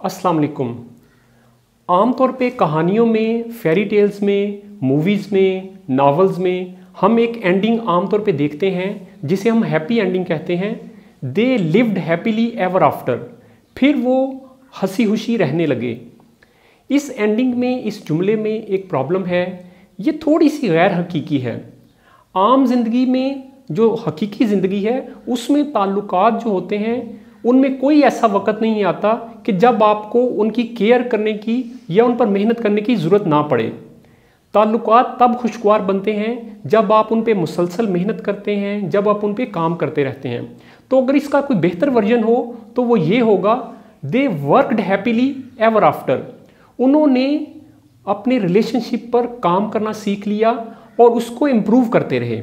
अस्सलाम वालेकुम। आमतौर पे कहानियों में, फेरी टेल्स में, मूवीज़ में, नावल्स में हम एक एंडिंग आमतौर पे देखते हैं जिसे हम हैप्पी एंडिंग कहते हैं। They lived happily ever after, फिर वो हंसी खुशी रहने लगे। इस एंडिंग में, इस जुमले में एक प्रॉब्लम है, ये थोड़ी सी गैर हकीकी है। आम जिंदगी में जो हकीकी ज़िंदगी है उसमें ताल्लुकात जो होते हैं उनमें कोई ऐसा वक़्त नहीं आता कि जब आपको उनकी केयर करने की या उन पर मेहनत करने की ज़रूरत ना पड़े। ताल्लुकात तब खुशगवार बनते हैं जब आप उन पे मुसलसल मेहनत करते हैं, जब आप उन पे काम करते रहते हैं। तो अगर इसका कोई बेहतर वर्जन हो तो वो ये होगा, they worked happily ever after. उन्होंने अपने रिलेशनशिप पर काम करना सीख लिया और उसको इम्प्रूव करते रहे।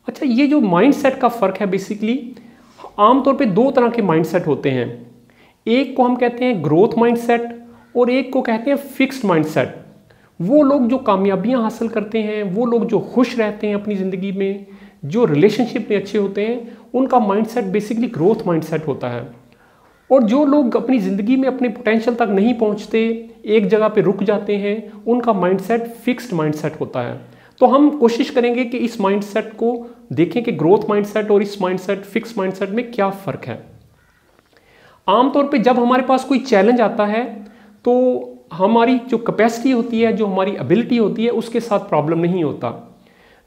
अच्छा, ये जो माइंडसेट का फ़र्क है, बेसिकली आमतौर पे दो तरह के माइंडसेट होते हैं। एक को हम कहते हैं ग्रोथ माइंडसेट और एक को कहते हैं फिक्स्ड माइंडसेट। वो लोग जो कामयाबियां हासिल करते हैं, वो लोग जो खुश रहते हैं अपनी ज़िंदगी में, जो रिलेशनशिप में अच्छे होते हैं, उनका माइंडसेट बेसिकली ग्रोथ माइंडसेट होता है। और जो लोग अपनी ज़िंदगी में अपने पोटेंशियल तक नहीं पहुंचते, एक जगह पे रुक जाते हैं, उनका माइंडसेट फिक्स्ड माइंडसेट होता है। तो हम कोशिश करेंगे कि इस माइंडसेट को देखें कि ग्रोथ माइंडसेट और इस माइंडसेट, फिक्स्ड माइंडसेट में क्या फ़र्क है। आमतौर पे जब हमारे पास कोई चैलेंज आता है तो हमारी जो कैपेसिटी होती है, जो हमारी एबिलिटी होती है, उसके साथ प्रॉब्लम नहीं होता।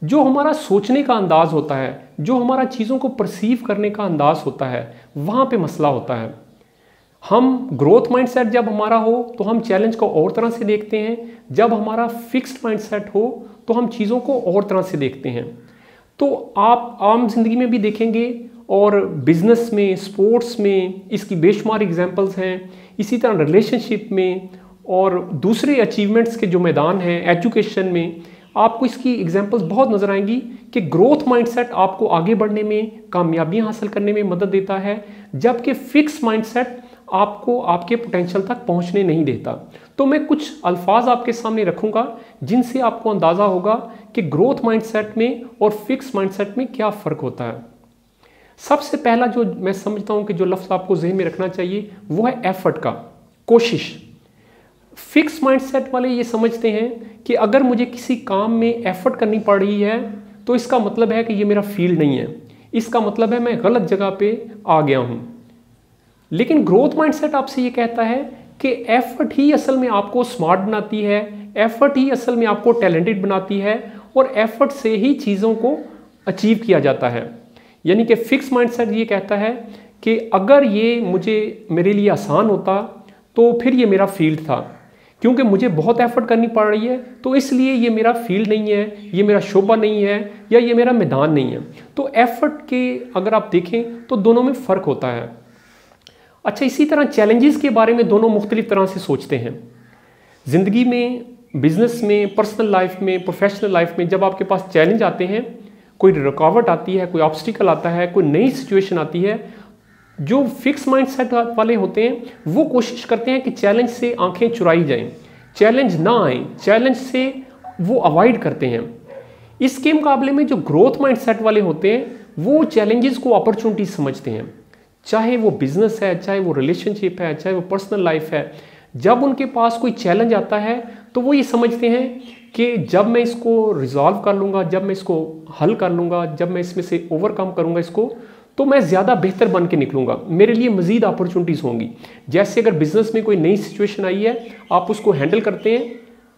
जो हमारा सोचने का अंदाज़ होता है, जो हमारा चीज़ों को परसीव करने का अंदाज़ होता है, वहाँ पे मसला होता है। हम ग्रोथ माइंडसेट जब हमारा हो तो हम चैलेंज को और तरह से देखते हैं, जब हमारा फिक्स्ड माइंडसेट हो तो हम चीज़ों को और तरह से देखते हैं। तो आप आम जिंदगी में भी देखेंगे और बिजनेस में, स्पोर्ट्स में इसकी बेशुमार एग्जांपल्स हैं। इसी तरह रिलेशनशिप में और दूसरे अचीवमेंट्स के जो मैदान हैं, एजुकेशन में, आपको इसकी एग्जांपल्स बहुत नज़र आएंगी कि ग्रोथ माइंडसेट आपको आगे बढ़ने में, कामयाबियां हासिल करने में मदद देता है, जबकि फिक्स माइंडसेट आपको आपके पोटेंशियल तक पहुंचने नहीं देता। तो मैं कुछ अल्फाज आपके सामने रखूंगा जिनसे आपको अंदाज़ा होगा कि ग्रोथ माइंडसेट में और फिक्स माइंडसेट में क्या फ़र्क होता है। सबसे पहला जो मैं समझता हूं कि जो लफ्ज़ आपको जहन में रखना चाहिए वो है एफर्ट का, कोशिश। फिक्स माइंडसेट वाले ये समझते हैं कि अगर मुझे किसी काम में एफर्ट करनी पड़ रही है तो इसका मतलब है कि ये मेरा फील्ड नहीं है, इसका मतलब है मैं गलत जगह पे आ गया हूँ। लेकिन ग्रोथ माइंडसेट आपसे ये कहता है कि एफर्ट ही असल में आपको स्मार्ट बनाती है, एफर्ट ही असल में आपको टैलेंटेड बनाती है और एफर्ट से ही चीज़ों को अचीव किया जाता है। यानी कि फिक्स माइंडसेट ये कहता है कि अगर ये मेरे लिए आसान होता तो फिर ये मेरा फील्ड था, क्योंकि मुझे बहुत एफर्ट करनी पड़ रही है तो इसलिए ये मेरा फील्ड नहीं है, ये मेरा शोबा नहीं है, या ये मेरा मैदान नहीं है। तो एफर्ट के अगर आप देखें तो दोनों में फ़र्क होता है। अच्छा, इसी तरह चैलेंजेस के बारे में दोनों मुख्तलिफ तरह से सोचते हैं। ज़िंदगी में, बिजनेस में, पर्सनल लाइफ में, प्रोफेशनल लाइफ में जब आपके पास चैलेंज आते हैं, कोई रुकावट आती है, कोई ऑब्स्टिकल आता है, कोई नई सिचुएशन आती है, जो फिक्स माइंडसेट वाले होते हैं वो कोशिश करते हैं कि चैलेंज से आंखें चुराई जाएं, चैलेंज ना आए, चैलेंज से वो अवॉइड करते हैं। इसके मुकाबले में जो ग्रोथ माइंडसेट वाले होते हैं वो चैलेंजेस को अपॉर्चुनिटी समझते हैं। चाहे वो बिजनेस है, चाहे वो रिलेशनशिप है, चाहे वो पर्सनल लाइफ है, जब उनके पास कोई चैलेंज आता है तो वो ये समझते हैं कि जब मैं इसको रिजॉल्व कर लूँगा, जब मैं इसको हल कर लूँगा, जब मैं इसमें से ओवरकम करूँगा इसको, तो मैं ज़्यादा बेहतर बन के निकलूँगा, मेरे लिए मज़ीद अपॉर्चुनिटीज़ होंगी। जैसे अगर बिज़नेस में कोई नई सिचुएशन आई है, आप उसको हैंडल करते हैं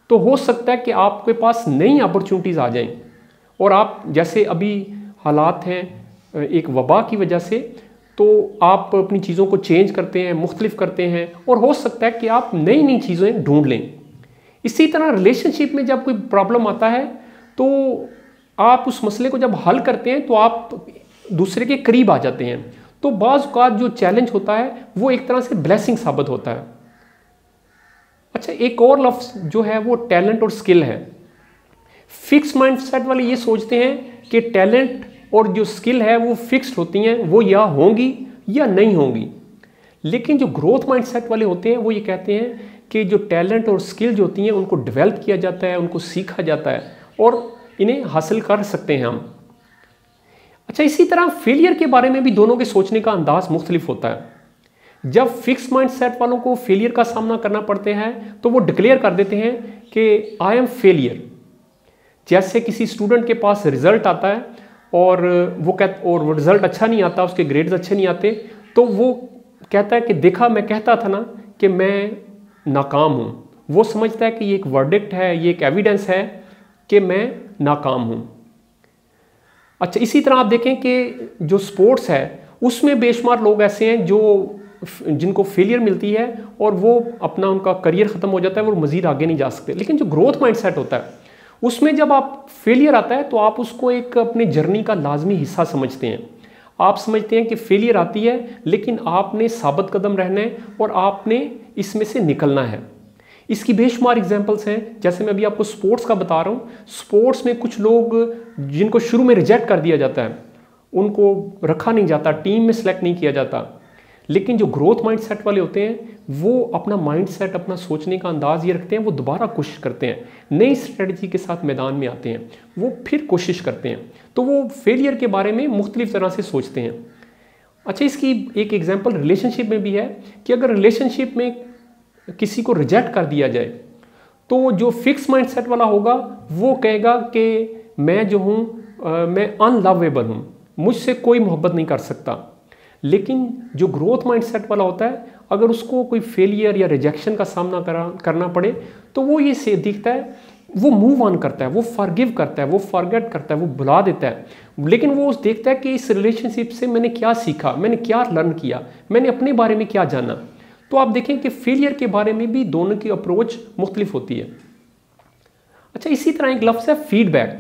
तो हो सकता है कि आपके पास नई अपॉर्चुनिटीज़ आ जाएं। और आप जैसे अभी हालात हैं एक वबा की वजह से, तो आप अपनी चीज़ों को चेंज करते हैं, मुख्तलिफ करते हैं, और हो सकता है कि आप नई नई चीज़ें ढूंढ लें। इसी तरह रिलेशनशिप में जब कोई प्रॉब्लम आता है तो आप उस मसले को जब हल करते हैं तो आप दूसरे के करीब आ जाते हैं। तो बाज़ औक़ात जो चैलेंज होता है वो एक तरह से ब्लेसिंग साबित होता है। अच्छा, एक और लफ्ज़ जो है वो टैलेंट और स्किल है। फिक्स माइंडसेट वाले ये सोचते हैं कि टैलेंट और जो स्किल है वो फिक्स्ड होती हैं, वो या होंगी या नहीं होंगी। लेकिन जो ग्रोथ माइंडसेट वाले होते हैं वो ये कहते हैं कि जो टैलेंट और स्किल जो होती हैं उनको डेवलप किया जाता है, उनको सीखा जाता है और इन्हें हासिल कर सकते हैं हम। अच्छा, इसी तरह फेलियर के बारे में भी दोनों के सोचने का अंदाज़ मुख्तलिफ होता है। जब फिक्स माइंडसेट वालों को फेलियर का सामना करना पड़ते हैं तो वो डिक्लेयर कर देते हैं कि आई एम फेलियर। जैसे किसी स्टूडेंट के पास रिजल्ट आता है और वो रिजल्ट अच्छा नहीं आता, उसके ग्रेड्स अच्छे नहीं आते, तो वो कहता है कि देखा, मैं कहता था ना कि मैं नाकाम हूँ। वो समझता है कि ये एक वर्डिक्ट है, ये एक एविडेंस है कि मैं नाकाम हूँ। अच्छा, इसी तरह आप देखें कि जो स्पोर्ट्स है उसमें बेशुमार लोग ऐसे हैं जिनको फेलियर मिलती है और वो अपना उनका करियर ख़त्म हो जाता है, वो मज़ीद आगे नहीं जा सकते। लेकिन जो ग्रोथ माइंडसेट होता है उसमें जब आप फेलियर आता है तो आप उसको एक अपने जर्नी का लाजमी हिस्सा समझते हैं। आप समझते हैं कि फेलियर आती है लेकिन आपने साबित कदम रहना है और आपने इसमें से निकलना है। इसकी बेशुमार एग्जांपल्स हैं, जैसे मैं अभी आपको स्पोर्ट्स का बता रहा हूँ। स्पोर्ट्स में कुछ लोग जिनको शुरू में रिजेक्ट कर दिया जाता है, उनको रखा नहीं जाता, टीम में सेलेक्ट नहीं किया जाता, लेकिन जो ग्रोथ माइंडसेट वाले होते हैं वो अपना माइंडसेट, अपना सोचने का अंदाज ये रखते हैं, वो दोबारा कोशिश करते हैं, नई स्ट्रेटजी के साथ मैदान में आते हैं, वो फिर कोशिश करते हैं, तो वो फेलियर के बारे में मुख्तलिफ तरह से सोचते हैं। अच्छा, इसकी एक एग्जांपल रिलेशनशिप में भी है कि अगर रिलेशनशिप में किसी को रिजेक्ट कर दिया जाए तो जो फिक्स माइंडसेट वाला होगा वो कहेगा कि मैं जो हूँ मैं अनलवेबल हूँ, मुझसे कोई मोहब्बत नहीं कर सकता। लेकिन जो ग्रोथ माइंडसेट वाला होता है, अगर उसको कोई फेलियर या रिजेक्शन का सामना करना पड़े तो वो ये से दिखता है, वो मूव ऑन करता है, वो फॉरगिव करता है, वो फॉरगेट करता है, वो भुला देता है। लेकिन वो देखता है कि इस रिलेशनशिप से मैंने क्या सीखा, मैंने क्या लर्न किया, मैंने अपने बारे में क्या जाना। तो आप देखें कि फेलियर के बारे में भी दोनों की अप्रोच मुख्तलिफ होती है। अच्छा, इसी तरह एक लफ्ज़ है फीडबैक।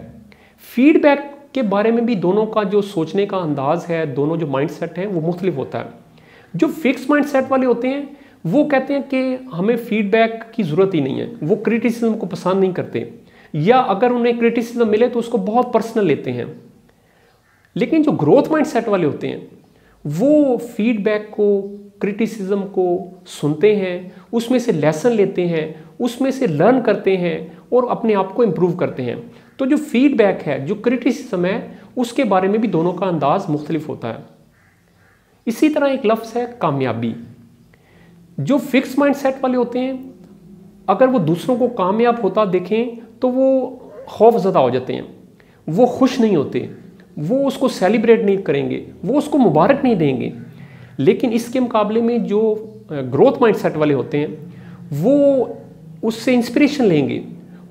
फीडबैक के बारे में भी दोनों का जो सोचने का अंदाज है, दोनों जो माइंडसेट हैं वो मुख्तलिफ होता है। जो फिक्स माइंडसेट वाले होते हैं वो कहते हैं कि हमें फीडबैक की ज़रूरत ही नहीं है, वो क्रिटिसिज्म को पसंद नहीं करते, या अगर उन्हें क्रिटिसिज्म मिले तो उसको बहुत पर्सनल लेते हैं। लेकिन जो ग्रोथ माइंडसेट वाले होते हैं वो फीडबैक को, क्रिटिसिज्म को सुनते हैं, उसमें से लेसन लेते हैं, उसमें से लर्न करते हैं और अपने आप को इम्प्रूव करते हैं। तो जो फीडबैक है, जो क्रिटिसिज्म है, उसके बारे में भी दोनों का अंदाज मुख्तलिफ होता है। इसी तरह एक लफ्ज़ है कामयाबी। जो फिक्स माइंडसेट वाले होते हैं अगर वो दूसरों को कामयाब होता देखें तो वो खौफज़दा हो जाते हैं, वो खुश नहीं होते, वो उसको सेलिब्रेट नहीं करेंगे, वो उसको मुबारक नहीं देंगे। लेकिन इसके मुकाबले में जो ग्रोथ माइंडसेट वाले होते हैं वो उससे इंस्पिरेशन लेंगे,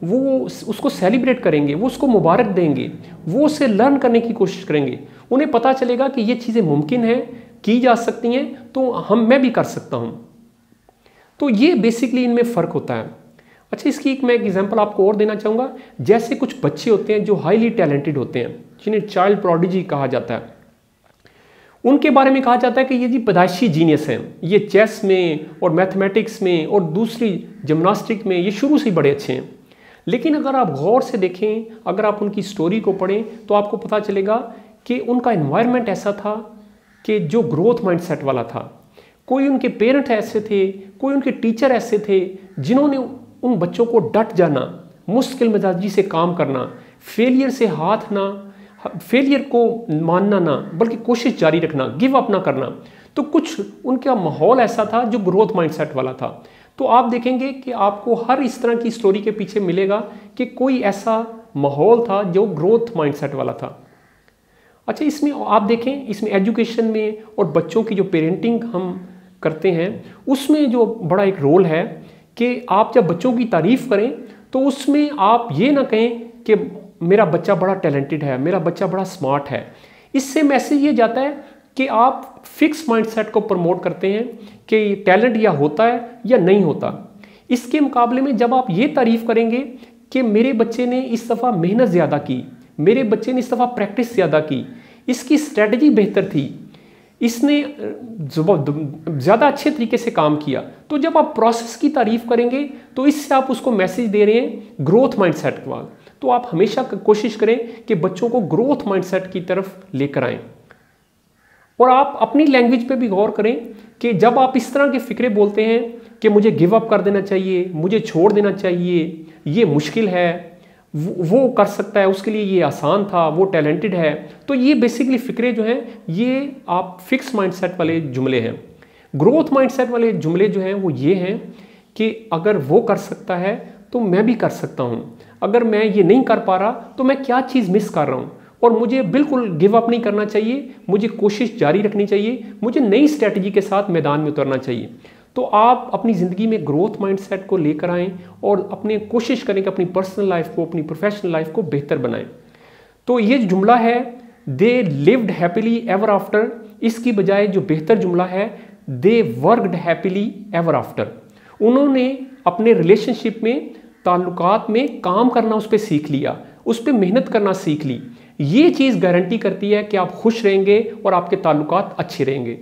वो उसको सेलिब्रेट करेंगे, वो उसको मुबारक देंगे, वो उससे लर्न करने की कोशिश करेंगे। उन्हें पता चलेगा कि ये चीज़ें मुमकिन हैं, की जा सकती हैं, तो मैं भी कर सकता हूँ। तो ये बेसिकली इनमें फ़र्क होता है। अच्छा, इसकी मैं एक एग्जांपल आपको और देना चाहूँगा। जैसे कुछ बच्चे होते हैं जो हाईली टैलेंटेड होते हैं, जिन्हें चाइल्ड प्रोडिजी कहा जाता है, उनके बारे में कहा जाता है कि ये जी पैदाइशी जीनियस हैं, ये चेस में और मैथमेटिक्स में और दूसरी जिम्नास्टिक में ये शुरू से ही बड़े अच्छे हैं। लेकिन अगर आप गौर से देखें, अगर आप उनकी स्टोरी को पढ़ें तो आपको पता चलेगा कि उनका एनवायरनमेंट ऐसा था कि जो ग्रोथ माइंडसेट वाला था। कोई उनके पेरेंट ऐसे थे, कोई उनके टीचर ऐसे थे जिन्होंने उन बच्चों को डट जाना, मुश्किल मिजाजी से काम करना, फेलियर से हाथ ना, फेलियर को मानना ना, बल्कि कोशिश जारी रखना, गिव अप ना करना। तो कुछ उनका माहौल ऐसा था जो ग्रोथ माइंडसेट वाला था। तो आप देखेंगे कि आपको हर इस तरह की स्टोरी के पीछे मिलेगा कि कोई ऐसा माहौल था जो ग्रोथ माइंडसेट वाला था। अच्छा, इसमें आप देखें, इसमें एजुकेशन में और बच्चों की जो पेरेंटिंग हम करते हैं उसमें जो बड़ा एक रोल है कि आप जब बच्चों की तारीफ़ करें तो उसमें आप ये ना कहें कि मेरा बच्चा बड़ा टैलेंटेड है, मेरा बच्चा बड़ा स्मार्ट है। इससे मैसेज ये जाता है कि आप फिक्स माइंडसेट को प्रमोट करते हैं कि टैलेंट या होता है या नहीं होता। इसके मुकाबले में जब आप ये तारीफ़ करेंगे कि मेरे बच्चे ने इस दफ़ा मेहनत ज़्यादा की, मेरे बच्चे ने इस दफ़ा प्रैक्टिस ज़्यादा की, इसकी स्ट्रेटजी बेहतर थी, इसने ज़्यादा अच्छे तरीके से काम किया, तो जब आप प्रोसेस की तारीफ़ करेंगे तो इससे आप उसको मैसेज दे रहे हैं ग्रोथ माइंडसेट का। तो आप हमेशा कोशिश करें कि बच्चों को ग्रोथ माइंडसेट की तरफ लेकर आएं। और आप अपनी लैंग्वेज पे भी गौर करें कि जब आप इस तरह के फ़िक्रे बोलते हैं कि मुझे गिव अप कर देना चाहिए, मुझे छोड़ देना चाहिए, ये मुश्किल है, वो कर सकता है, उसके लिए ये आसान था, वो टैलेंटेड है, तो ये बेसिकली फ़िक्रे जो हैं ये आप फिक्स माइंडसेट वाले जुमले हैं। ग्रोथ माइंडसेट वाले जुमले जो हैं वो ये हैं कि अगर वो कर सकता है तो मैं भी कर सकता हूँ, अगर मैं ये नहीं कर पा रहा तो मैं क्या चीज़ मिस कर रहा हूँ, और मुझे बिल्कुल गिव अप नहीं करना चाहिए, मुझे कोशिश जारी रखनी चाहिए, मुझे नई स्ट्रैटेजी के साथ मैदान में उतरना चाहिए। तो आप अपनी ज़िंदगी में ग्रोथ माइंडसेट को लेकर आएँ और अपने कोशिश करें कि अपनी पर्सनल लाइफ को, अपनी प्रोफेशनल लाइफ को बेहतर बनाएं। तो ये जो जुमला है they lived happily ever after, इसकी बजाय जो बेहतर जुमला है they worked happily ever after. उन्होंने अपने रिलेशनशिप में, ताल्लुकात में काम करना उस पर सीख लिया, उस पर मेहनत करना सीख ली। ये चीज़ गारंटी करती है कि आप खुश रहेंगे और आपके ताल्लुकात अच्छे रहेंगे।